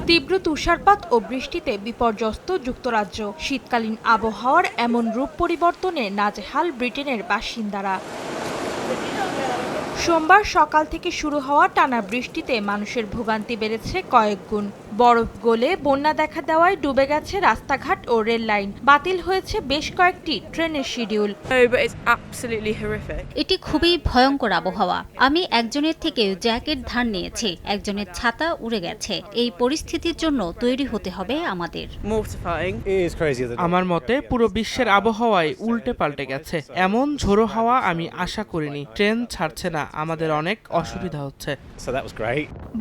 তীব্র তুষারপাত ও বৃষ্টিতে বিপর্যস্ত যুক্তরাজ্য। শীতকালীন আবহাওয়ার এমন রূপ পরিবর্তনে নাজেহাল ব্রিটেনের বাসিন্দারা। সোমবার সকাল থেকে শুরু হওয়া টানা বৃষ্টিতে মানুষের ভোগান্তি বেড়েছে কয়েক গুণ। বরফ গলে বন্যা দেখা দেওয়ায় ডুবে গেছে রাস্তাঘাট ও রেল লাইন। বাতিল হয়েছে বেশ কয়েকটি ট্রেনের শিডিউল। এটি খুবই ভয়ঙ্কর আবহাওয়া। আমি একজনের থেকে জ্যাকেট ধার নিয়েছি, একজনের ছাতা উড়ে গেছে। এই পরিস্থিতির জন্য তৈরি হতে হবে আমাদের। আমার মতে পুরো বিশ্বের আবহাওয়ায় উল্টে পাল্টে গেছে। এমন ঝোড়ো হাওয়া আমি আশা করিনি। ট্রেন ছাড়ছে না, আমাদের অনেক অসুবিধা হচ্ছে।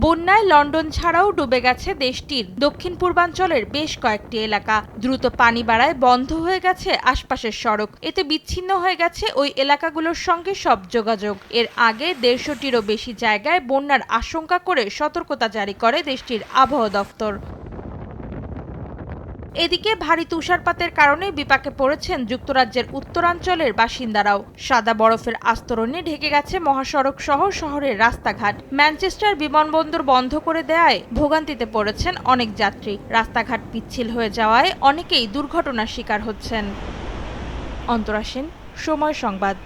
বন্যায় লন্ডন ছাড়াও ডুবে গেছে দেশটির দক্ষিণ পূর্বাঞ্চলের বেশ কয়েকটি এলাকা। দ্রুত পানি বাড়ায় বন্ধ হয়ে গেছে আশপাশের সড়ক। এতে বিচ্ছিন্ন হয়ে গেছে ওই এলাকাগুলোর সঙ্গে সব যোগাযোগ। এর আগে ১৫০টিরও বেশি জায়গায় বন্যার আশঙ্কা করে সতর্কতা জারি করে দেশটির আবহাওয়া দফতর। এদিকে ভারী তুষারপাতের কারণে বিপাকে পড়েছেন যুক্তরাজ্যের উত্তরাঞ্চলের বাসিন্দারাও। সাদা বরফের আস্তরণে ঢেকে গেছে মহাসড়ক সহ শহরের রাস্তাঘাট। ম্যানচেস্টার বিমানবন্দর বন্ধ করে দেয়ায় ভোগান্তিতে পড়েছেন অনেক যাত্রী। রাস্তাঘাট পিচ্ছিল হয়ে যাওয়ায় অনেকেই দুর্ঘটনার শিকার হচ্ছেন। অন্তরা সেন, সময় সংবাদ।